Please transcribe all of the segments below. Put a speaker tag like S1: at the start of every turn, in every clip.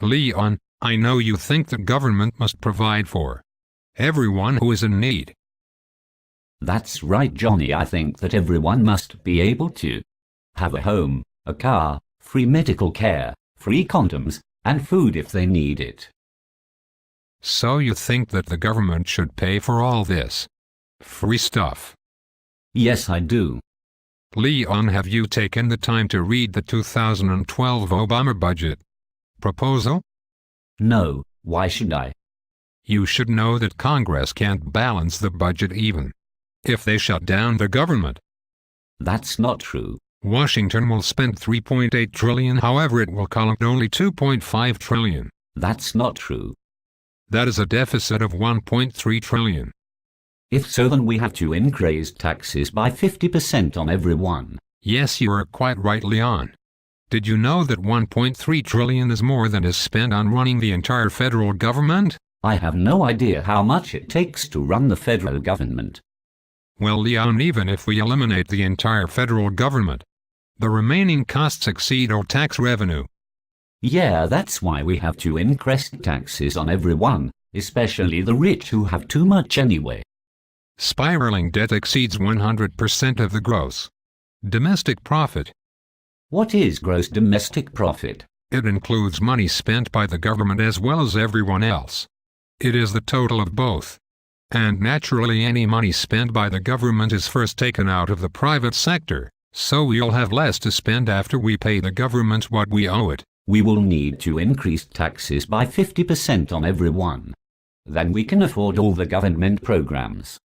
S1: Leon, I know you think the government must provide for everyone who is in need.
S2: That's right, Johnny. I think that everyone must be able to have a home, a car, free medical care, free condoms, and food if they need it.
S1: So you think that the government should pay for all this free stuff?
S2: Yes, I do.
S1: Leon, have you taken the time to read the 2012 Obama budget proposal?
S2: No, why should I?
S1: You should know that Congress can't balance the budget even if they shut down the government.
S2: That's not true.
S1: Washington will spend $3.8 trillion, however it will collect only $2.5 trillion.
S2: That's not true.
S1: That is a deficit of $1.3 trillion.
S2: If so, then we have to increase taxes by 50% on everyone.
S1: Yes, you are quite right, Leon. Did you know that $1.3 trillion is more than is spent on running the entire federal government?
S2: I have no idea how much it takes to run the federal government.
S1: Well, Leon, even if we eliminate the entire federal government, the remaining costs exceed our tax revenue.
S2: Yeah, that's why we have to increase taxes on everyone, especially the rich who have too much anyway.
S1: Spiraling debt exceeds 100% of the gross domestic profit.
S2: What is gross domestic profit?
S1: It includes money spent by the government as well as everyone else. It is the total of both. And naturally, any money spent by the government is first taken out of the private sector, so we'll have less to spend after we pay the government what we owe it.
S2: We will need to increase taxes by 50% on everyone. Then we can afford all the government programs.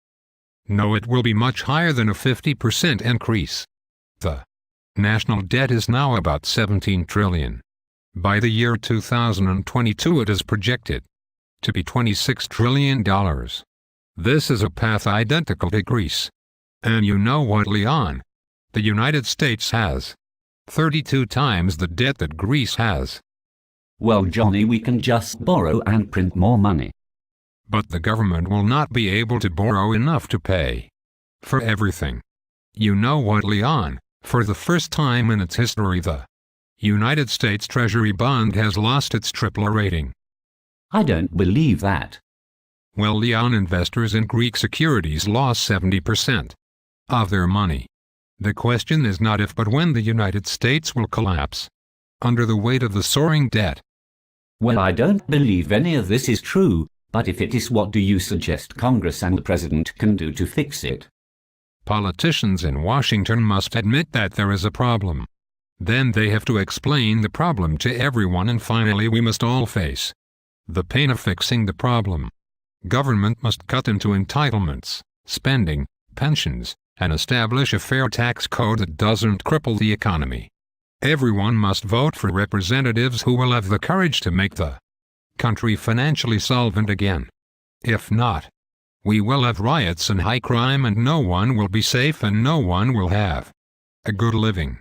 S1: No, it will be much higher than a 50% increase. The national debt is now about $17 trillion. By the year 2022, it is projected to be $26 trillion. This is a path identical to Greece. And you know what, Leon? The United States has 32 times the debt that Greece has.
S2: Well, Johnny, we can just borrow and print more money.
S1: But the government will not be able to borrow enough to pay for everything. You know what, Leon? For the first time in its history, the United States Treasury bond has lost its AAA rating.
S2: I don't believe that.
S1: Well, Leon, investors in Greek securities lost 70% of their money. The question is not if but when the United States will collapse under the weight of the soaring debt.
S2: Well, I don't believe any of this is true, but if it is, what do you suggest Congress and the President can do to fix it?
S1: Politicians in Washington must admit that there is a problem. Then they have to explain the problem to everyone, and finally we must all face the pain of fixing the problem. Government must cut into entitlements, spending, pensions, and establish a fair tax code that doesn't cripple the economy. Everyone must vote for representatives who will have the courage to make the country financially solvent again. If not, we will have riots and high crime, and no one will be safe and no one will have a good living.